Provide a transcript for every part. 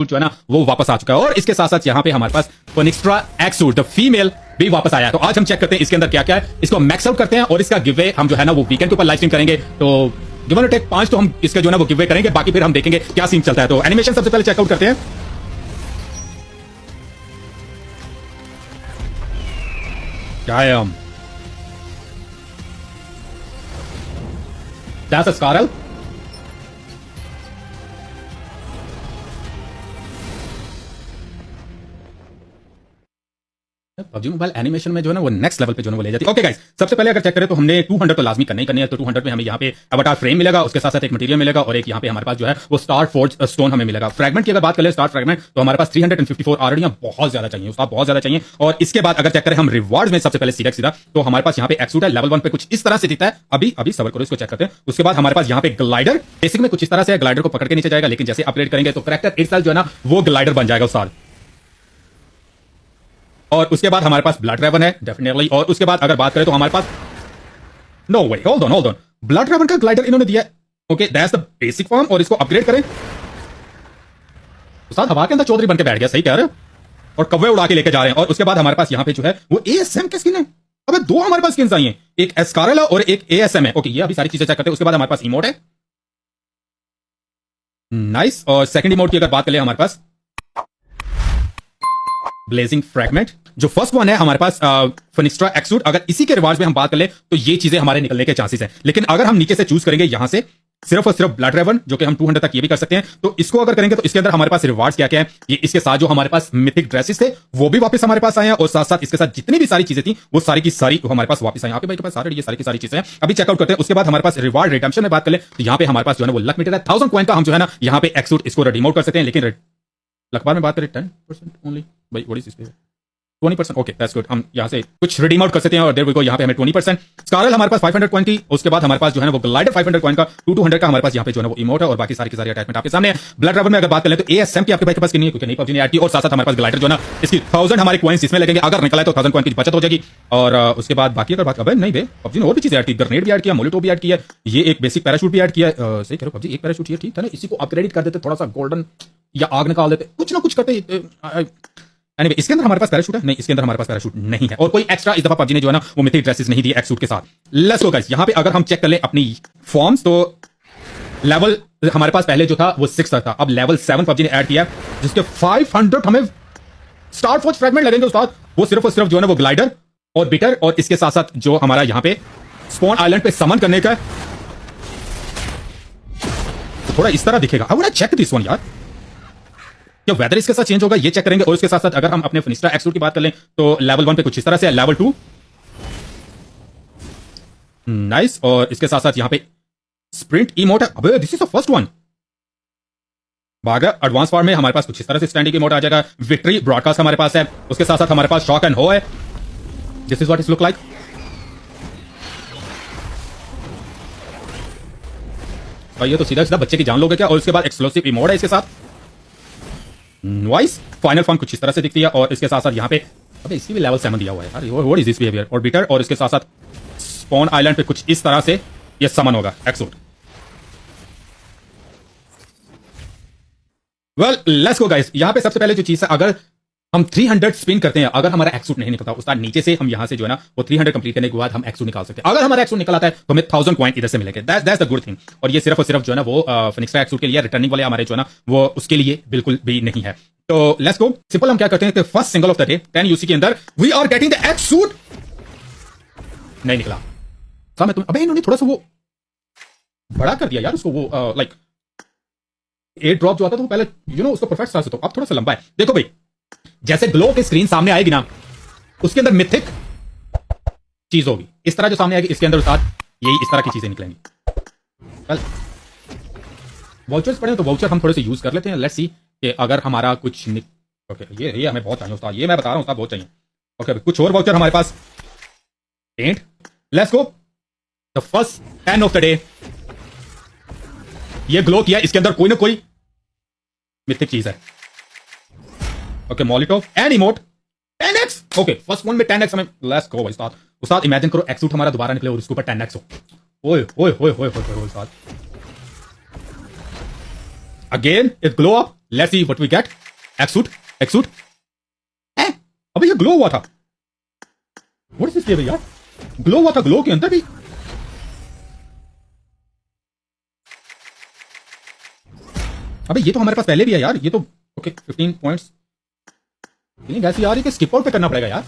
जो है ना वो वापस आ चुका है। और इसके साथ साथ यहाँ पे हमारे पास फोनिक्स्ट्रा एक्स सूट द फीमेल भी वापस आया है। तो आज हम चेक करते हैं इसके अंदर क्या क्या है, इसको मैक्स आउट करते हैं और इसका गिव हम जो है ना वो वीकेंड के ऊपर लाइव स्ट्रीम करेंगे। तो गिवन टेक 5 तो हम इसके जो है ना वो गिव करेंगे, बाकी फिर हम देखेंगे क्या सीन चलता है। तो एनिमेशन सबसे पहले चेकआउट करते हैं। क्या है हम That's a Scarl. PUBG mobile animation में जो है ना वो नेक्स्ट लेवल पे जो है वो ले जाती है। ओके गाइस, सबसे पहले अगर चेक करें तो हमने 200 तो लाजमी करनी है। तो 200 में हमें यहाँ पे अवतार फ्रेम मिलेगा, उसके साथ साथ एक मटेरियल मिलेगा और एक यहाँ पे हमारे पास जो है वो स्टार फोर्ज स्टोन हमें मिलेगा। फ्रैगमेंट की अगर बात करें, स्टार फ्रैगमेंट, तो हमारे पास 354 ऑलरेडी बहुत ज्यादा चाहिए, उसका बहुत ज्यादा चाहिए। और इसके बाद अगर चेक करें हम रिवार्ड में सबसे पहले सीधा तो हमारे पास यहाँ पे एक्सूट है, लेवल 1 पे कुछ इस तरह से दिखता है। अभी सबर करो, इसको चेक करते हैं। उसके बाद हमारे पास यहाँ पे ग्लाइडर बेसिक में कुछ इस तरह से ग्लाइडर को पकड़ के नीचे जाएगा, लेकिन जैसे अपग्रेड करेंगे तो करैक्टर इटसेल्फ जो है ना वो ग्लाइडर बन जाएगा उस साल। और उसके बाद हमारे पास ब्लड ड्रैगन है डेफिनेटली। और उसके बाद अगर बात करें तो हमारे पास no way, hold on, blood dragon का ग्लाइडर इन्होंने दिया। Okay, that's the basic form. और इसको अपग्रेड करें, उस्ताद हवा के अंदर चौधरी बन के बैठ गया, सही कह रहे हो। और कव्वे उड़ा के लेके जा रहे हैं। और उसके बाद हमारे पास यहाँ पे जो है वो एएसएम के स्किन है। अबे दो हमारे पास स्किन्स आई हैं, एक एस्कारल है और एक एएसएम है। ओके, ये अभी सारी चीजें चेक करते हैं। उसके बाद हमारे पास इमोट है, नाइस। और सेकंड इमोट की अगर बात करें हमारे पास ब्लेजिंग फ्रैगमेंट। जो फर्स्ट वन है हमारे पास फोनिक्स्ट्रा एक्स सूट, अगर इसी के रिवार्ड्स में हम बात कर ले तो ये चीजें हमारे निकलने के चांसेस हैं। लेकिन अगर हम नीचे से चूज करेंगे यहां से सिर्फ और सिर्फ ब्लड ड्रैगन, जो कि हम 200 तक ये भी कर सकते हैं, तो इसको अगर करेंगे तो इसके अंदर हमारे पास रिवार्ड्स क्या क्या है, ये इसके साथ जो हमारे पास मिथिक ड्रेसेस थे वो भी वापस हमारे पास आए हैं। और साथ साथ इसके साथ जितनी भी सारी चीजें थी वो सारी की सारी हमारे पास वापस आए। यहाँ पे भाई के पास सारे ये सारी की सारी चीजें हैं, अभी चेकआउट करते हैं। उसके बाद हमारे पास रिवार्ड रिडेम्पशन में बात करें तो यहाँ पे हमारे पास जो है वो लक मीटर है 1000 कॉइन का। हम जो है ना यहाँ पे एक्स सूट इसको रिडीम आउट कर सकते हैं। लेकिन लकबार में बात करें 10% ओनली, भाई what is this 20%। Okay, that's good. हम यहाँ से कुछ रिडीम आउट कर सकते हैं और देयर वी गो, यहाँ पे हमें 20%। स्कारल हमारे पास 500 कॉइन की। उसके बाद हमारे पास जो है ना वो ग्लाइडर 500 कॉइन का, 200 का हमारे पास यहाँ पे जो है वो इमोट है और बाकी सारी की सारी अटैचमेंट आपके सामने है। ब्लड ड्रैगन में अगर बात करें तो एएसएम की आपके भाई के पास नहीं है, क्योंकि नहीं पबजी ने ऐड की। और साथ साथ हमारे पास ग्लाइडर जो है ना इसकी 1000 हमारे कॉइन्स इसमें लगेंगे, अगर निकला है तो 1000 कॉइन की बचत हो जाएगी। और उसके बाद बाकी अगर बात, अबे नहीं बे, पबजी ने और भी चीजें ऐड की, ग्रेनेड भी ऐड किया, मोलिटो भी ऐड किया, ये एक बेसिक पैराशूट भी ऐड किया। सही करो पबजी, एक पैराशूट ये ठीक था ना, इसी को अपग्रेड कर देते, थोड़ा सा गोल्डन या आग निकाल देते, कुछ ना कुछ करते। Anyway, इसके अंदर हमारे पास पैराशूट है नहीं, इसके अंदर हमारे पास पैराशूट नहीं है। और कोई एक्स्ट्रा इस दफा पबजी ने जो है ना वो मिथिक ड्रेसेस नहीं दी एक्स सूट के साथ। लेट्स गो गाइस, यहां पे अगर हम चेक कर ले अपनी फॉर्म्स तो लेवल हमारे पास पहले जो था वो 6 तक था, अब लेवल 7 पबजी ने ऐड किया, जिसके 500 हमें स्टार फोर्ज फ्रैगमेंट लगेंगे उस्ताद। वो सिर्फ और सिर्फ जो है ना वो ग्लाइडर और बिटर और इसके साथ साथ जो हमारा यहां पे स्पॉन आइलैंड पे समन करने का तो थोड़ा इस तरह दिखेगा। I want to check this one यार, क्या वेदर इसके साथ चेंज होगा ये चेक करेंगे। और इसके साथ साथ अगर हम अपने फोनिक्स्ट्रा एक्स सूट की बात कर लें तो लेवल 1 पे कुछ इस तरह से है, लेवल 2 नाइस। और इसके साथ साथ यहां पे स्प्रिंट इमोट है, अबे this is the first one. बागा एडवांस फॉर्म में हमारे पास कुछ इस तरह से स्टैंडिंग इमोट आ जाएगा। विक्ट्री ब्रॉडकास्ट हमारे पास है, उसके साथ साथ हमारे पास शॉक एंड हो है। This is what it look like. ये तो सीधा सीधा बच्चे की जान लोगे क्या। और उसके बाद एक्सप्लोसिव इमोट है इसके साथ, वाइस फाइनल फॉर्म कुछ इस तरह से दिखती है। और इसके साथ साथ यहाँ पे अबे इसकी भी लेवल 7 दिया हुआ है यार, व्हाट इज दिस बिहेवियर। और बिटर और इसके साथ साथ स्पॉन आइलैंड पे कुछ इस तरह से ये समन होगा x suit. Well let's go guys, यहाँ पे सबसे पहले जो चीज है, अगर हम 300 स्पिन करते हैं, अगर हमारा एक्स सूट नहीं निकलता उस्ताद, नीचे से हम यहां से जो है ना वो 300 कंप्लीट करने के बाद हम एक्स सूट निकाल सकते हैं। अगर हमारा एक्स सूट निकल आता है तो हमें 1000 कॉइन इधर से मिलेंगे। That's the good thing. और ये सिर्फ और सिर्फ जो है ना वो फोनिक्स्ट्रा एक्स सूट के लिए, रिटर्निंग वाले हमारे जो है ना वो उसके लिए बिल्कुल भी नहीं है। तो लेट्स गो, सिंपल हम क्या करते हैं कि first single of the day 10 UC के अंदर we are getting the X suit. नहीं निकला मैं तुम, अबे इन्होंने थोड़ा सा वो बड़ा कर दिया यार उसको, वो लाइक एयर ड्रॉप जो आता था वो पहले यू नो उसको परफेक्ट साइज, तो अब थोड़ा सा लंबा है। देखो भाई, जैसे ग्लो की स्क्रीन सामने आएगी ना, उसके अंदर मिथिक चीज होगी इस तरह जो सामने आएगी, इसके अंदर साथ यही इस तरह की चीजें निकलेंगी। वेल वाउचर्स पड़े तो वाउचर हम थोड़े से यूज कर लेते हैं। लेट्स सी कि अगर हमारा कुछ ओके ये हमें बहुत चाहिए उस्ताद, ये मैं बता रहा हूं उस्ताद बहुत चाहिए। ओके कुछ और वाउचर हमारे पास, paint. Let's go, the first 10 of the day. ये ग्लो किया, इसके अंदर कोई ना कोई मिथिक चीज है। Okay Molotov and emote 10x। Okay first one में 10x हमें। लेट्स गो भाई उस्ताद। उस्ताद इमेजिन करो एक्स सूट हमारा दोबारा निकले और इसके ऊपर 10x हो। ओए ओए ओए ओए ओए उस्ताद, again it glow up let's see what we get. X suit X suit, अबे ये ग्लो हुआ था। व्हाट इज दिस यार? ग्लो हुआ था, ग्लो के अंदर भी। अबे ये तो हमारे पास पहले भी है यार, ये तो ओके 15 पॉइंट्स। नहीं वैसे यार ये स्किप आउट पे करना पड़ेगा यार।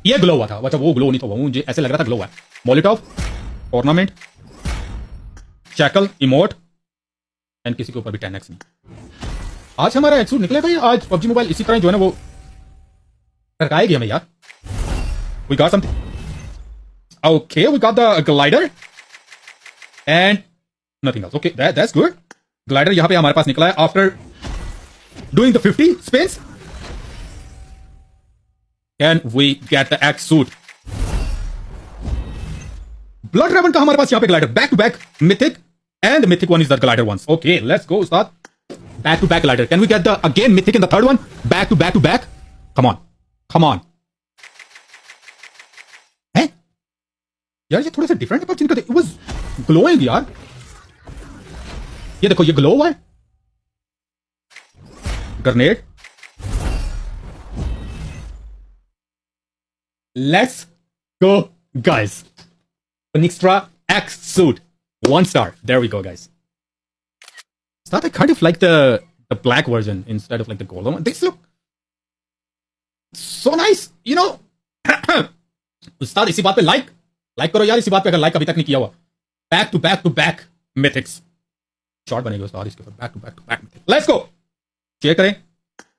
ये ग्लो हुआ था, अच्छा वो ग्लो नहीं था, वो मुझे ऐसे लग रहा था ग्लो है। मोलिटॉव, ऑर्नामेंट, शैकल, इमोट एंड किसी के ऊपर भी 10x नहीं। आज हमारा एक्सूट निकलेगा या आज पबजी मोबाइल इसी तरह जो है ना वो टरकाएगी हमें यार। We got something, okay we got the glider and nothing else. Okay that's good. Glider यहां पे हमारे पास निकला है after doing the 50 spins. Can we get the X suit? Blood Raven का हमारे पास यहाँ पे glider, back to back mythic, and the mythic one is the glider ones. Okay, let's go, Ustad. Back to back glider. Can we get the again mythic in the third one? Back to back to back. Come on, come on. हैं? यार ये थोड़ा सा different है पर जिनका it was glowing यार। ये देखो ये glow हुआ है। Grenade. Let's go, guys. Phoenixtra X suit, 1 star. There we go, guys. Start, I kind of like the black version instead of like the golden one. These look so nice, you know. उस्ताद इसी बात पे like करो यार, इसी बात पे अगर like अभी तक नहीं किया हुआ। Back to back mythics short बनेगा उस्ताद इसके ऊपर, back to back mythics. Let's go, check करें।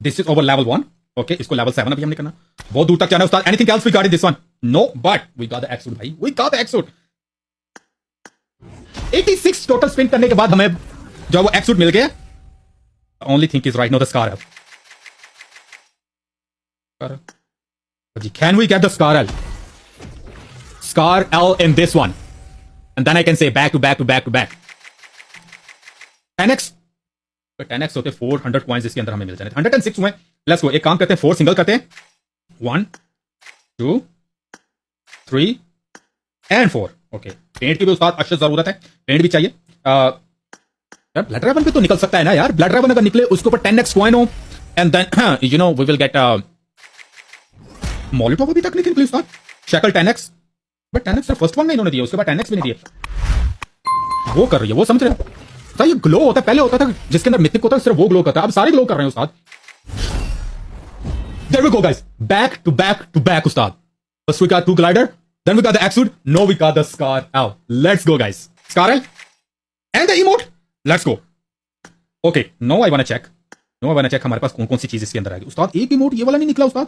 This is over level 1। Okay इसको लेवल 7 अभी हमने करना, बहुत दूर तक जाना है उस्ताद। Anything else regarding this one? No, but we got the X suit भाई, we got the X suit. 86 total spin करने के बाद हमें जो वो एक्सूट मिल गया। Only thing is right now the Scar L. Can we get the Scar L? Scar L in this one and then I can say back to back 10x। 10x होते 400 points इसके अंदर हमें मिल जाने। 106 हुए। Let's go, एक काम करते हैं 4 सिंगल करते हैं। 1 2 3 एंड 4। ओके पेंट की भी उस्ताद अशद जरूरत है, पेंट भी चाहिए। यार ब्लड ड्रैगन पे तो निकल सकता है ना यार। ब्लड ड्रैगन अगर निकले उसके ऊपर 10x कॉइन हो and then you know we will get Molotov अभी तक नहीं निकली उस्ताद। Shackle 10x, but 10x first one में इन्होंने दिया, उसके बाद 10x भी नहीं दिया। वो कर रही है, वो समझ रहे हो? ये ग्लो होता है, पहले होता था जिसके अंदर मिथिक होता है सिर्फ वो ग्लो करता है, अब सारे ग्लो कर रहे हैं उस्ताद। There we go, guys. Back to back, Ustad. First we got 2 glider, then we got the X-Suit, now we got the Scar L. Let's go, guys. Scar L and the emote. Let's go. Okay, now I wanna check. हमारे पास कौन सी चीज इसके अंदर आएगी। उस्ताद एक emote ये वाला नहीं निकला उस्ताद।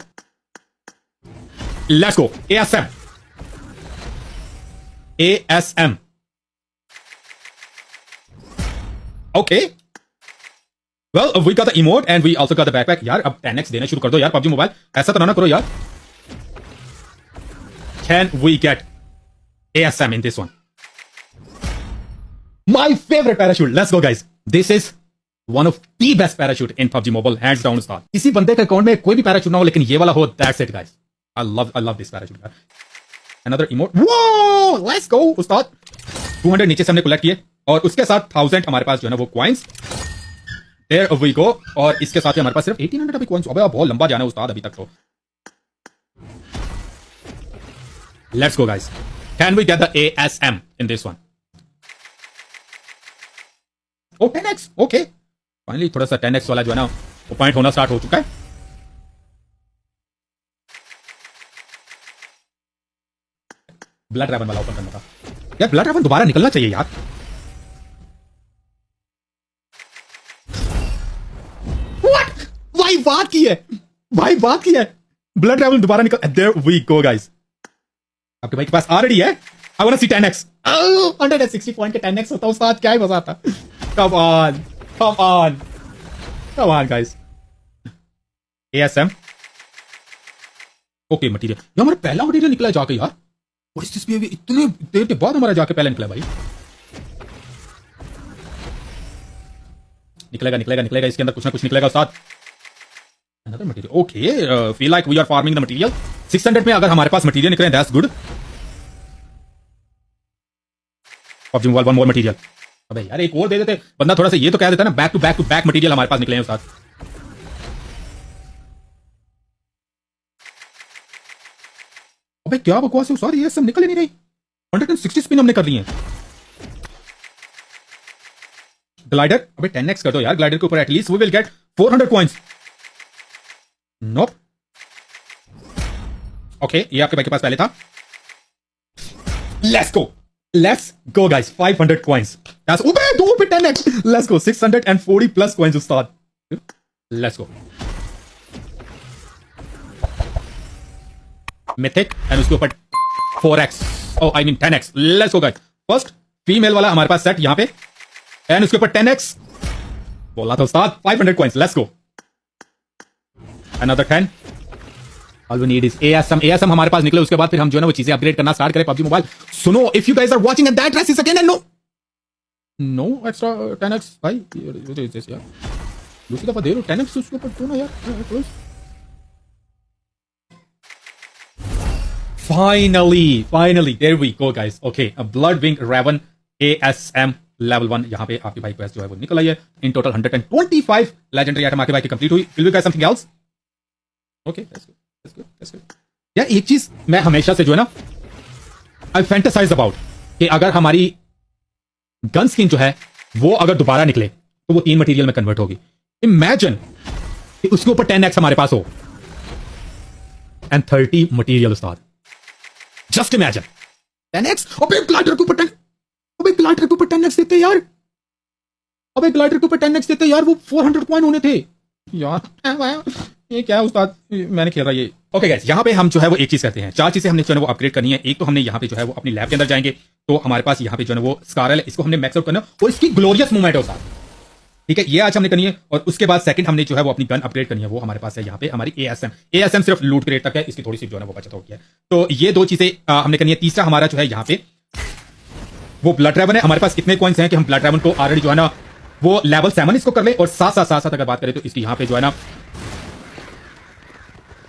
Let's go. ASM. Okay. Well, we got the emote and we also got the backpack. यार अब 10x देना शुरू कर दो यार PUBG मोबाइल, ऐसा तो ना करो यार। Can we get ASM in this one? My favorite parachute. Let's go, guys. This is one of the best parachute in PUBG Mobile, hands down उस्ताद। किसी बंदे के अकाउंट में कोई भी पैराशूट ना हो लेकिन ये वाला हो, that's it, guys. I love this parachute यार। Another emote. Whoa! Let's go, उस्ताद। 200 नीचे से हमने कलेक्ट किए और उसके साथ 1000 हमारे पास जो है ना वो कॉइंस। There we go। और इसके साथ ही हमारे पास सिर्फ 1800 अभी कॉइंस। अबे बहुत लंबा जाना है उस्ताद अभी तक तो। Let's go, guys. Can we get the ASM in this one? Oh, 10x. Okay. Finally थोड़ा सा 10x वाला जो है ना वो पॉइंट होना स्टार्ट हो चुका है। ब्लड ड्रैगन वाला ओपन करना था यार। ब्लड ड्रैगन दोबारा निकलना चाहिए यार। What? भाई बात की है ब्लड ड्रैगन दोबारा निकल। There we go, guys. आपके भाई के पास ऑलरेडी है। I wanna see 10x. Oh, 160 point के 10x होता उस्ताद, क्या ही मजा आता। Come on, guys. ASM. Okay material, ये हमारा पहला मटेरियल निकला है जाके यार। और इस भी इतने देर के बाद हमारा जाके पहले निकला भाई। निकलेगा इसके अंदर कुछ ना कुछ निकलेगा साथ। Another material. Okay, feel like we are farming the material. 600 में अगर हमारे पास मटेरियल निकले that's good. PUBG Mobile, one more material. अबे यार एक और दे देते, बंदा थोड़ा सा ये तो कह देता ना, बैक टू बैक मटेरियल हमारे पास निकले हैं उस्ताद। अबे क्या बकवास है उस्ताद, ये सब निकल ही नहीं रही। 160 स्पिन हमने कर ली है। ग्लाइडर, अबे 10x कर दो यार ग्लाइडर के ऊपर, at least we will get 400 coins. Nope. Okay, ये आपके भाई के पास पहले था। Let's go guys, 500 coins. That's ओबे 2 पे 10x। Let's go 640 plus coins उस्ताद। Let's go. मिथिक एंड उसके ऊपर 4x, oh I mean 10x। Let's go guys, first female वाला हमारे पास सेट यहां पे, एंड उसके ऊपर 10x। बोला था उस्ताद 500 coins. Let's go. Another 10। All we need is ASM हमारे पास निकले, उसके बाद फिर हम जो है ना वो चीजें अपग्रेड करना स्टार्ट करें पबजी मोबाइल। सुनो, if you guys are watching and that dress is again and no extra 10x भाई, यार दूसरी दफा दे लो 10x उसके ऊपर दो ना यार। Finally, there we go guys. Okay, a Bloodwing Raven ASM level 1 यहां पे आपके भाई क्वेस्ट जो है वो निकल आई है। इन टोटल 125 लेजेंडरी आइटम आपके भाई की कंप्लीट हुई। Will we get something else? Okay, that's good. यार एक चीज मैं हमेशा से जो है ना I fantasize about कि अगर हमारी गन स्किन जो है वो अगर दोबारा निकले तो वो 3 मटेरियल में कन्वर्ट होगी। इमेजिन कि उसके ऊपर 10x हमारे पास हो and 30 material Ustad. Just imagine 10x। अबे ग्लाइडर के ऊपर 10, अबे ग्लाइडर के ऊपर 10x देते यार, अबे ग्लाइडर के ऊपर 10x देते यार, वो 400 कॉइन होने थे यार। ये क्या है उस्ताद, मैंने खेल रहा ये। ओके गाइस, यहाँ पे हम जो है वो एक चीज करते हैं, 4 चीजें हमने जो है वो अपग्रेड करनी है। एक तो हमने यहाँ पे जो है वो अपनी लैब के अंदर जाएंगे, तो हमारे पास यहाँ पे जो है वो स्कारल है, इसको हमने मैक्स आउट करना और इसकी ग्लोरियस मूवमेंट है उस्ताद। ठीक है, ये आज हमने करनी है। और उसके बाद सेकंड हमने जो है वो अपनी गन अपग्रेड करनी है, वो हमारे पास है यहाँ पे हमारी ASM सिर्फ लूट क्रेट तक है, इसकी थोड़ी सी जो है वो बचत हो गई है। तो ये 2 चीजें हमने करनी है। तीसरा हमारा जो है यहाँ पे वो ब्लड ड्रैगन है। हमारे पास इतने कॉइंस हैं कि हम ब्लड ड्रैगन को ऑलरेडी जो है ना वो लेवल 7 इसको कर ले, और साथ अगर बात करें तो इसकी यहाँ पे जो है ना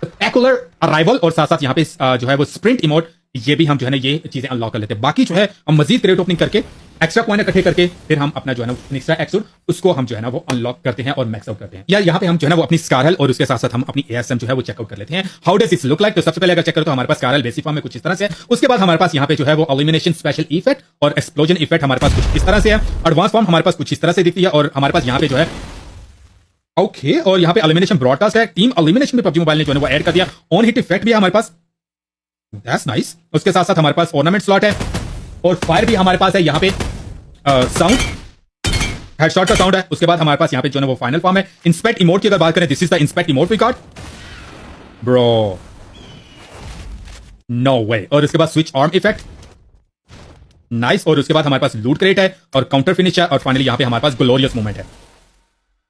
स्पेक्युलर अराइवल और साथ यहाँ पे जो है वो स्प्रिंट इमोट, ये भी हम जो है ना ये चीजें अनलॉक कर लेते हैं। बाकी जो है हम मजीद क्रेट ओपनिंग करके एक्स्ट्रा कॉइन इकट्ठे करके फिर हम अपना जो है ना एक्स्ट्रा एक्सूट उसको हम जो है ना वो अनलॉक करते हैं और मैक्स आउट करते हैं। यार यहाँ पे हम जो है ना वो अपनी स्कारल और उसके साथ साथ हम अपनी ASM जो है वो चेकआउट कर लेते हैं। How does it look like? तो सबसे पहले अगर चेक करो तो हमारे पास स्कारल बेसिक फॉर्म में कुछ इस तरह से है। उसके बाद हमारे पास यहाँ पे जो है वो एलिमिनेशन स्पेशल इफेक्ट और एक्सप्लोजन इफेक्ट हमारे पास कुछ इस तरह से है। एडवांस फॉर्म हमारे पास कुछ इस तरह से दिखती है, और हमारे पास यहाँ पे जो है ओके और यहाँ पे एलिमिनेशन ब्रॉडकास्ट है। टीम एलिमिनेशन में पबजी मोबाइल ने जो है वो ऐड कर दिया। ऑन हिट इफेक्ट भी है हमारे पास, दैट्स नाइस। उसके साथ साथ हमारे पास ऑर्नामेंट स्लॉट है और फायर भी हमारे पास है। यहाँ पे साउंड हेडशॉट का साउंड है। उसके बाद हमारे पास यहाँ पे जो है वो फाइनल फॉर्म है। इंस्पेक्ट इमोट की अगर बात करें, this is the inspect emote we got bro, no way. और उसके बाद स्विच आर्म इफेक्ट, नाइस। और उसके बाद हमारे पास लूट क्रेट है और काउंटर फिनिश है, और फाइनली यहाँ पे हमारे पास ग्लोरियस मूवमेंट है।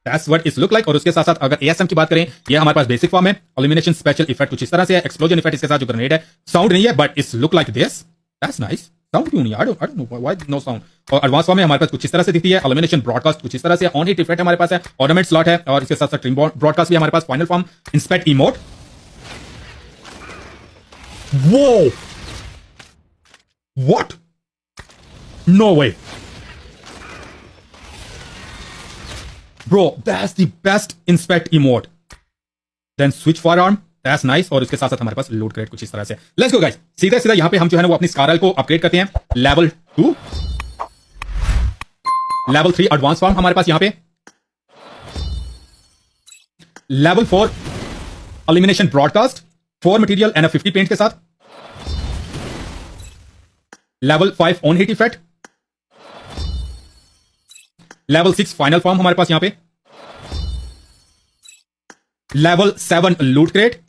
That's what it look like। और उसके साथ साथ अगर ASM की बात करें, ये हमारे पास बेसिक फॉर्म है। एलिमिनेशन स्पेशल इफेक्ट कुछ इस तरह से है। एक्सप्लोजन इफेक्ट इसके साथ जो ग्रेनेड है, साउंड नहीं है but it's look like this, that's nice. Sound क्यों नहीं? I don't know why no sound। और एडवांस फॉर्म में हमारे पास कुछ इस तरह से दिखती है। एलिमिनेशन ब्रॉडकास्ट कुछ इस तरह से, ऑन हिट इफेक्ट हमारे पास है, ऑर्नामेंट स्लॉट है, और इसके साथ साथ स्ट्रीम ब्रॉडकास्ट भी हमारे पास, फाइनल फॉर्म, इंस्पेक्ट इमोट। वो what? No way Bro, that's the best inspect emote. Then switch firearm, that's nice। और इसके साथ साथ हमारे पास लूट क्रेट कुछ इस तरह से। Let's go guys। सीधा सीधा यहाँ पे हम जो है ना वो अपनी स्कारल को अपग्रेड करते हैं। लेवल 2, लेवल 3 एडवांस फॉर्म हमारे पास यहाँ पे, level 4 elimination broadcast 4 material and 50 paint के साथ, level 5 on hit effect, level 6 final form हमारे पास यहां पे, level 7 loot crate,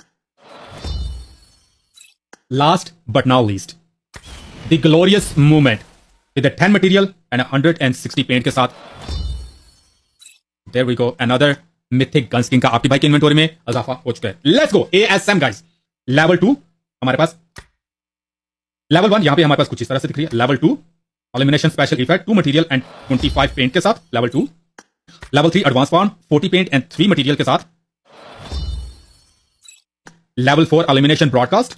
last but now least the glorious movement with 10 material and 160 paint के साथ। There we go, another mythic gun skin का आपके भाई के इन्वेंटरी में इजाफा हो चुका है। Let's go ASM guys. Level 2 हमारे पास, लेवल 1 यहां पे हमारे पास कुछ इस तरह से दिख रही है। Level 2 elimination special effect 2 material and 25 paint के साथ, level 2। Level 3 advance form 40 paint and 3 material के साथ, level 4 elimination broadcast,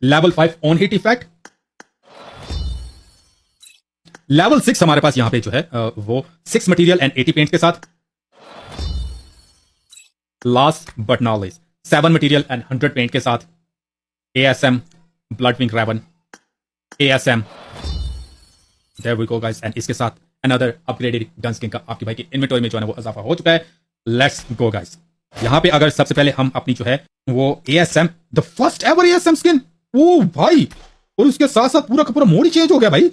level 5 on hit effect, level 6 हमारे पास यहां पे जो है वो 6 मटेरियल एंड 80 पेंट के साथ। Last but not least 7 material and 100 paint के साथ ASM Bloodwing Raven ASM। There we go guys, and इसके साथ अनदर अपग्रेडेड गन स्किन का आपके भाई की इन्वेंटरी में जो है वो इजाफा हो चुका है। Let's go guys. यहां पे अगर सबसे पहले हम अपनी जो है वो ASM the first ever ASM skin, oh भाई, और उसके साथ साथ पूरा का पूरा मोड ही चेंज हो गया भाई।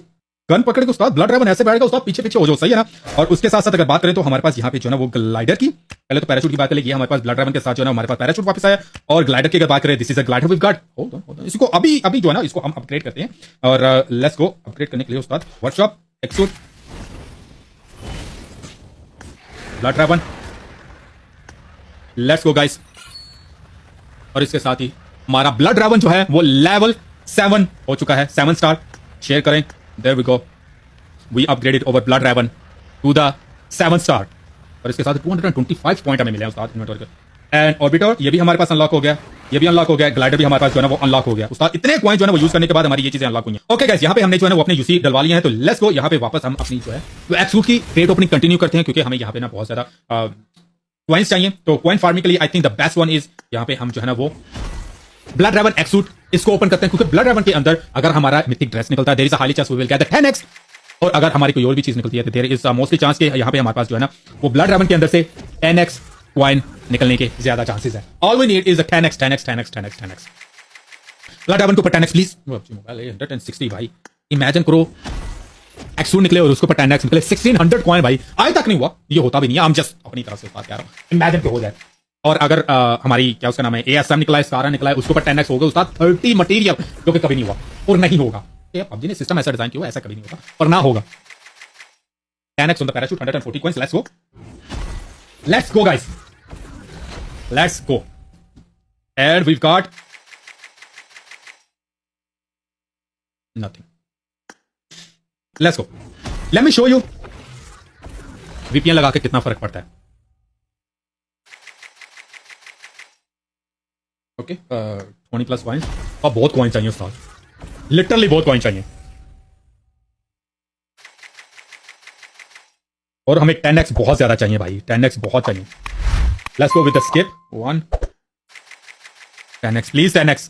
गन पकड़ के उस्ताद ब्लड रेवन ऐसे बैठेगा उस्ताद, पीछे पीछे हो जाओ, सही है ना। और उसके साथ साथ अगर बात करें तो हमारे पास यहाँ पे जो है ना वो ग्लाइडर की, पहले तो पैराशूट की बात करें, ये हमारे पास ब्लड रेवन के साथ जो है ना हमारे पास पैराशूट वापस आया। और ग्लाइडर की अगर बात करें, this is a glider with guard. Hold on, इसको अभी अभी जो है ना इसको हम अपग्रेड करते हैं। और लेट्स गो अपग्रेड करने के लिए उस्ताद workshop X suit blood Raven, let's go guys. और इसके साथ ही हमारा ब्लड रेवन जो है वो लेवल 7 हो चुका है, 7 स्टार। शेयर करें, there we go, we upgraded over blood raven to the 7 star. और इसके साथ 225 पॉइंट हमें मिले हैं उस्ताद इन्वेंटरी के। एंड ऑर्बिटर ये भी हमारे पास अनलॉक हो गया, ये भी अनलॉक हो गया। ग्लाइडर भी हमारे पास जो है ना वो अनलॉक हो गया उस्ताद। इतने कॉइन जो है ना वो यूज करने के बाद हमारी ये चीजें अनलॉक हुई हैं। ओके गाइस, यहाँ पे हमने जो है ना वो अपने यूसी डलवा लिए हैं। तो लेट्स गो यहाँ पे वापस हम अपनी जो है तो एक्सूट की क्रेट ओपनिंग कंटिन्यू करते हैं, क्योंकि हमें यहाँ पे ना बहुत ज्यादा कॉइन्स चाहिए। तो कॉइन फार्मिंग के लिए I think the best one is यहाँ पे हम जो है ना वो ब्लड रेवन एक्सूट इसको ओपन करते हैं, क्योंकि ब्लड रेवन के अंदर अगर हमारा मिथिक ड्रेस निकलता है, there is a high chance we will get the 10x। और अगर हमारी कोई और भी चीज निकलती है तो देयर इज मोस्टली चांस कि यहाँ पे हमारे पास जो है ना वो ब्लड रेवन के अंदर से 10x कॉइन निकलने के ज्यादा चांसेस है। All we need is a 10x 10x 10x 10x 10x। Blood raven के ऊपर 10x प्लीज। मोबाइल 160 भाई, इमेजिन करो एक्सूट निकले और उसके ऊपर 10x निकले, 1600 कॉइन भाई। आज तक नहीं हुआ, ये होता भी नहीं है, हम जस्ट अपनी तरफ से बात कर रहा हूं, इमेजिन हो जाए। और अगर हमारी क्या उसका नाम है ASM निकला है, स्कारा निकला है, उसके ऊपर 10x हो गया उस्ताद, 30 मटेरियल, जो कि कभी नहीं हुआ और नहीं होगा। पबजी ने सिस्टम ऐसा डिजाइन किया, ऐसा कभी नहीं होगा और ना होगा। 10x on the parachute, 140 coins. Let's go, let's go guys, let's go. And we got nothing. Let's go, let me show you VPN लगा के कितना फर्क पड़ता है। ओके 20+ कॉइंस, और बहुत कॉइन चाहिए उस्ताद, लिटरली बहुत कॉइन चाहिए। और हमें 10x बहुत ज्यादा चाहिए भाई, 10x बहुत चाहिए। Let's go with the skip 1 10x please, 10x।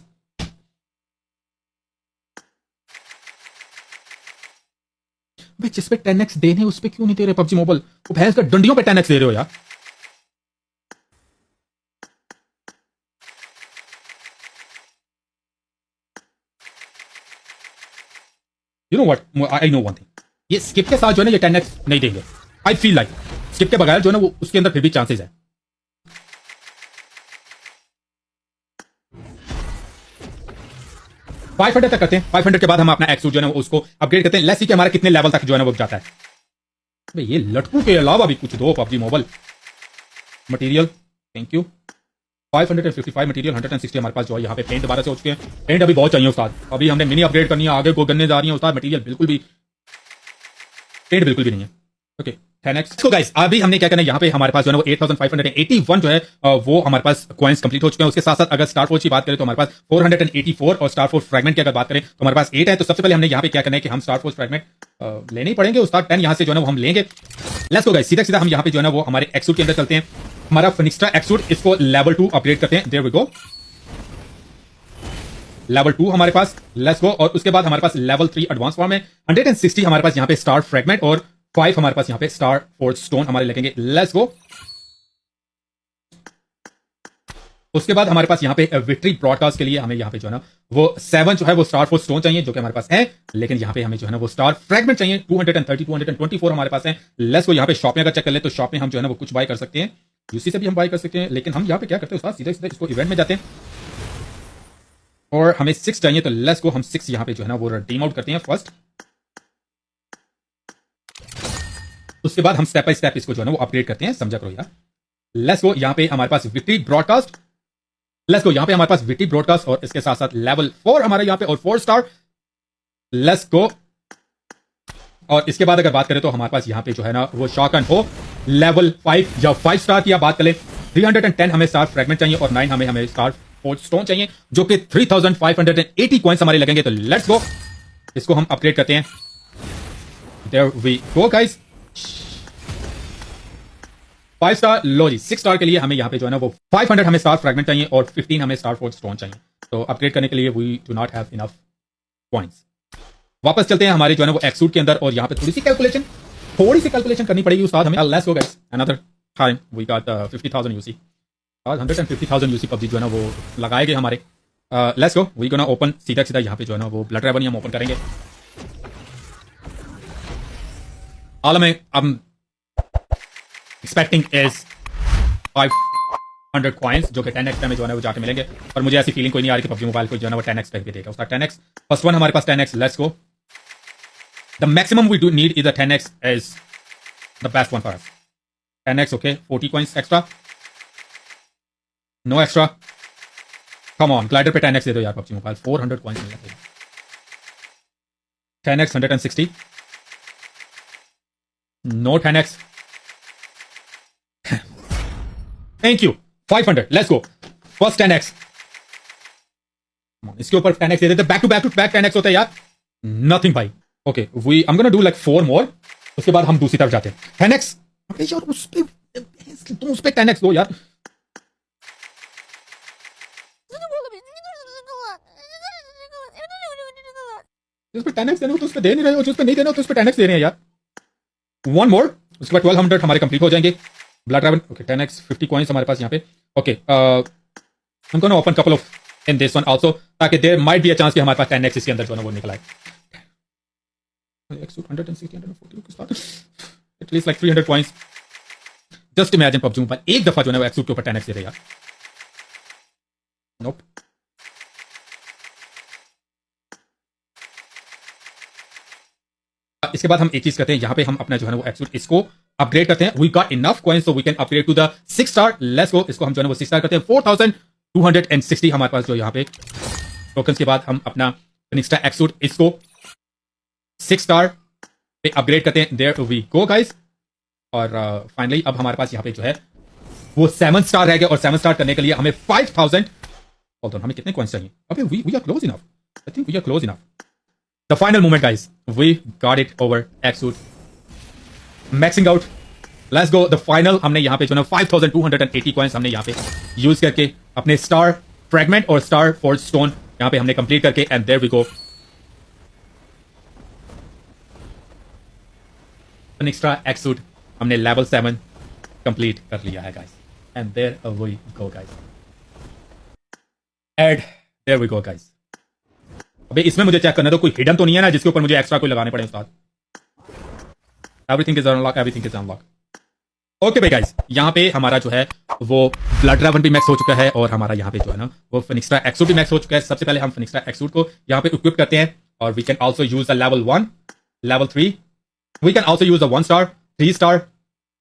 भाई जिस पे 10x देने उस पे क्यों नहीं दे रहे पबजी मोबाइल? वो भैंस का डंडियों पे 10x दे रहे हो यार। You know what? I know one thing. ये स्किप के साथ जो है ना ये 10x नहीं देंगे। I feel like स्किप के बगैर जो है ना वो उसके अंदर फिर भी चांसेस है। $500 तक करते हैं, 500 के बाद हम अपना एक्सूट जो है ना उसको अपग्रेड करते हैं। लेट्स सी कि हमारा कितने लेवल तक जो है ना वो जाता है। भाई ये लटकू के अलावा भी कुछ दो PUBG mobile. Material thank you, 555 material, 160 हमारे पास जो है यहाँ पे पेंट दोबारा से हो चुके हैं। पेंट अभी बहुत चाहिए उस्ताद, अभी हमने मिनी अपग्रेड करनी है, आगे को गन्ने जा रही है उस्ताद। मटेरियल बिल्कुल भी, पेंट बिल्कुल भी नहीं है। Okay 10x। तो गाइस अभी हमने क्या करना है, यहाँ पे हमारे पास जो है वो 8581 जो है वो हमारे पास कॉइन्स कंप्लीट हो चुके हैं। उसके साथ साथ अगर स्टार फोर्स की बात करें तो हमारे पास 484 और स्टार फोर्स फ्रैगमेंट की अगर बात करें तो हमारे पास 8 है। तो सबसे पहले हमने यहाँ पे क्या करना है कि हम स्टार फोर्स फ्रैगमेंट लेने ही पड़ेंगे उस्ताद। 10 यहाँ से जो है ना वो हम लेंगे। लेट्स गो गाइस, सीधा सीधा हम यहाँ पे जो है ना वो हमारे एक्सूट के अंदर चलते हैं। हमारा फिनिक्स्ट्रा एक्सूट, इसको लेवल 2 अपग्रेड करते हैं। देयर वी गो, लेवल 2 हमारे पास। Let's go. और उसके बाद हमारे पास लेवल 3 एडवांस फॉर्म है। 160 हमारे पास यहाँ पे स्टार फ्रैगमेंट और 5 हमारे पास यहाँ पे स्टार फोर्स स्टोन हमारे लगेंगे। Let's go. उसके बाद हमारे पास यहाँ पे विक्ट्री ब्रॉडकास्ट के लिए हमें यहाँ पे जो है ना वो 7 जो है वो स्टार फोर्स स्टोन चाहिए, जो कि हमारे पास है। लेकिन यहाँ पे हमें जो है ना वो स्टार फ्रैगमेंट चाहिए 230 224 हमारे पास है। Let's go. यहाँ पे शॉप में अगर चेक कर ले तो शॉप में हम जो है ना वो कुछ बाय कर सकते हैं, यूसी से भी हम बाय कर सकते हैं। लेकिन हम यहाँ पे क्या करते हैं, सीधा सीधा इसको इवेंट में जाते हैं और हमें 6 चाहिए। तो लेट्स गो, हम 6 यहाँ पे जो है ना वो रिडीम आउट करते हैं फर्स्ट। उसके बाद हम स्टेप बाय स्टेप इसको जो है ना वो अपग्रेड करते हैं, समझा करो यार। Let's go. यहाँ पे हमारे पास विक्ट्री ब्रॉडकास्ट, लेट्स गो। यहाँ पे हमारे पास विक्ट्री ब्रॉडकास्ट और इसके साथ साथ लेवल 4 हमारे यहाँ पे और 4 स्टार। लेट्स गो। और इसके बाद अगर बात करें तो हमारे पास यहाँ पे जो है ना वो शॉक एंड हो लेवल 5 या 5 स्टार की बात करें। 310 हमें स्टार फ्रैगमेंट चाहिए और 9 हमें स्टार फोर्स स्टोन चाहिए, जो कि 3580 कॉइंस हमारे लगेंगे। तो लेट्स गो, इसको हम अपग्रेड करते हैं। There we go guys. 5 star लो जी। 6 स्टार के लिए हमें यहाँ पे जो है ना वो 500 हमें स्टार फ्रैगमेंट चाहिए और 15 हमें स्टार फोर्स स्टोन चाहिए। तो अपग्रेड करने के लिए we do not have enough points. वापस चलते हैं हमारे जो है ना वो एक्सूट के अंदर और यहाँ पे थोड़ी सी कैलकुलेशन करनी पड़ेगी उस्ताद हमें। Let's go guys another time we got 50,000 UC. आज 150,000 यूसी पबजी जो है ना वो लगाए गए हमारे। Let's go we gonna open सीधा यहाँ पे जो है ना वो ब्लड ड्रैगन हम ओपन करेंगे। All I'm expecting is 500 coins जो कि 10x में जो है ना वो जाके मिलेंगे। और मुझे ऐसी फीलिंग कोई नहीं आ रही कि पबजी मोबाइल को जो है ना वो 10x पे देगा उसका 10x। फर्स्ट वन हमारे पास 10x। Let's go. The maximum we do need is the 10x is the best one for us. 10x okay 40 coins extra. No extra. Come on glider पे 10x दे दो यार PUBG mobile. 400 coins मिल जाते हैं। 10x 160। No 10x। Thank you 500। Let's go first 10x। इसके ऊपर 10x दे देते। Back to back 10x होता है यार। नथिंग भाई। Okay we I am gonna do like 4 more. उसके बाद हम दूसरी तरफ जाते हैं। 10x अरे यार उस पे 10x दो यार। जिस पे 10x देने हो तो उस पे दे नहीं रहे हो, जिस पे नहीं देना हो तो उस पे 10x दे रहे हैं यार। 1 मोर। उसके बाद 1200 हमारे कंप्लीट हो जाएंगे। Blood dragon okay 10x 50 coins हमारे पास यहाँ पे। ओके हम gonna open couple of in this one also ताकि there might be a chance कि हमारे पास 10x इसके अंदर जो है वो निकल आए। 160 140 at least like 300 coins. Just imagine PUBG mobile एक दफा जो है वो एक्सूट के ऊपर 10x दे रहे यार। नोप। इसके बाद हम एक चीज करते हैं यहाँ पे हम अपना जो है ना वो एक्सूट इसको अपग्रेड करते हैं। We got enough coins so we can upgrade to the 6 star. Let's go. इसको हम जो है ना वो 6 स्टार करते हैं। 4260 हमारे पास जो यहाँ पे टोकन्स के बाद हम अपना फिनिक्स एक्सूट इसको 6 स्टार पे अपग्रेड करते हैं। There we go guys. और फाइनली अब हमारे पास यहाँ पे जो है वो 7 स्टार रह गया और 7 स्टार करने के लिए हमें 5000 हमें कितने कॉइंस चाहिए? अबे we are close enough. I think we are close enough. The final moment, guys. We got it over X-Suit. Maxing out. Let's go. The final. हमने यहाँ पे जो ना 5280 coins हमने यहाँ पे यूज करके अपने स्टार फ्रैगमेंट और स्टार फोर्स स्टोन यहाँ पे हमने कंप्लीट करके and there we go. Extra X-Suit हमने लेवल 7 कंप्लीट कर लिया है guys and there we go guys and there we go guys. अबे इसमें मुझे चेक करना तो कोई हिडन तो नहीं है ना जिसके ऊपर मुझे एक्स्ट्रा कोई लगाने पड़े उस्ताद। Everything is unlock. Everything is unlock. Okay भाई गाइस यहाँ पे हमारा जो है वो ब्लड ड्रैगन भी मैक्स हो चुका है और हमारा यहाँ पे जो है ना वो फिनिक्स एक्सूट भी मैक्स हो चुका है। सबसे पहले हम फिनिक्स एक्सूट को यहाँ पे इक्विप करते हैं और we can also use the level 1 level 3। We can also use the 1 star 3 star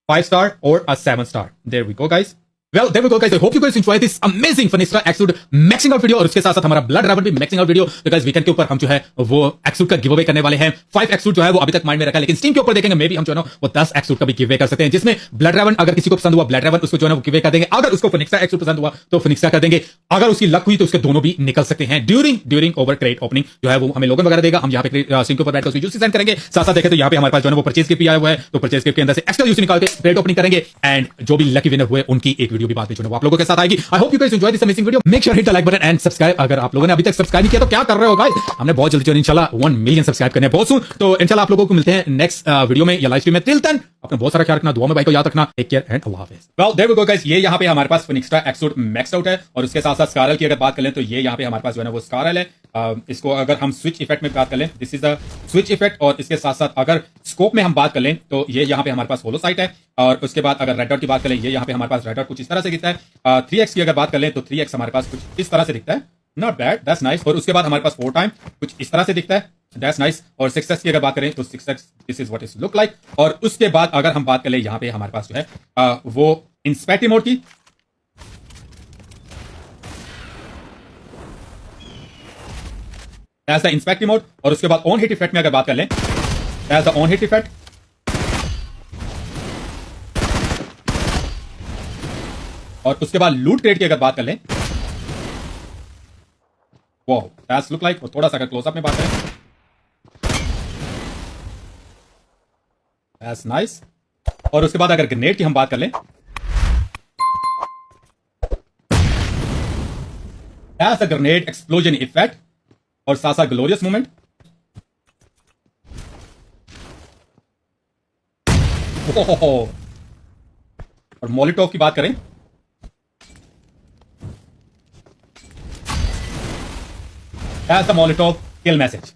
5 star और a 7 star. There we go guys. Well, there we go, guys. I hope you guys enjoy this amazing Finistra X-Suit maxing out video और उसके साथ साथ हमारा blood dragon भी maxing out video. तो guys weekend के ऊपर हम जो है वो X-Suit का गिव अवे करने वाले हैं। 5 X-Suit जो है वो अभी तक माइंड में रखा है लेकिन स्टीम के ऊपर देखेंगे मे भी हम जो है ना वो 10 X-Suit का भी गिव अवे कर सकते हैं जिसमें ब्लड ड्रैगन अगर किसी को पसंद हुआ ब्लड ड्रैगन उसको जो है वो गिव अवे कर देंगे। अगर उसको फिनिक्सा X-Suit पसंद हुआ तो फिनिक्सा कर देंगे। अगर उसकी लक हुई तो उसके दोनों भी निकल सकते हैं ड्यूरिंग ओवर क्रेट ओपनिंग जो है वो हमें लोगन वगैरह देगा। हम यहाँ पे सिंक के ऊपर बैठकर उसकी यूसी सेंड करेंगे। साथ साथ देखें तो यहाँ पे हमारे पास जो है वो परचेज गिफ्ट भी आया हुआ है तो परचेज गिफ्ट के अंदर से एक्स्ट्रा यूसी निकाल के क्रेट ओपनिंग करेंगे एंड जो भी लकी विनर हुए उनकी एक वीडियो भी बाद में जो है वो आप लोगों के साथ आएगी। I hope you guys enjoy this amazing video. Make sure hit the like button and subscribe. अगर आप लोगों ने अभी तक सब्सक्राइब नहीं किया तो क्या कर रहे हो गाइस? हमने बहुत जल्दी इंशाल्लाह 1 मिलियन सब्सक्राइब करने हैं बहुत सुन। तो इंशाल्लाह आप लोगों को मिलते हैं नेक्स्ट वीडियो में या लाइव स्ट्रीम में। टिल देन अपना बहुत सारा ख्याल रखना, दुआ में भाई को याद रखना। टेक केयर एंड अल्लाह हाफिज। Well there we go guys. ये यहाँ पे हमारे पास फिनिक्स्ट्रा X-Suit मैक्स आउट है और उसके साथ साथ स्कारल की अगर बात कर लें तो ये यहाँ पे हमारे पास जो है ना वो स्कारल है। इसको अगर हम स्विच इफेक्ट में बात कर लें this is the switch effect और इसके साथ साथ अगर स्कोप में हम बात कर लें तो ये यहाँ पे हमारे पास होलो साइट है और उसके बाद अगर रेड डॉट की बात करें ये यहाँ पे हमारे पास रेड डॉट कुछ इस तरह से दिखता है। 3x की अगर बात कर लें तो 3x हमारे पास कुछ इस तरह से दिखता है। Not bad that's nice. और उसके बाद हमारे पास 4 टाइम कुछ इस तरह से दिखता है। That's nice. और 6x की अगर बात करें तो 6x this is what is look like. और उसके बाद अगर हम बात कर लें यहाँ पे हमारे पास जो है वो इंस्पेक्टिव मोड की एज द इंस्पेक्टिव मोड और उसके बाद ऑन हिट इफेक्ट में अगर बात कर लें as the on hit effect और उसके बाद लूट क्रेट की अगर बात कर लें वाओ दैट्स लुक लाइक। थोड़ा सा अगर क्लोजअप में बात करें दैट्स नाइस। और उसके बाद अगर ग्रेनेड की हम बात कर लें, that's a grenade explosion effect और साथ साथ ग्लोरियस मूवमेंट। और मोलिटोव की बात करें, दैट्स द मोलिटोव किल मैसेज।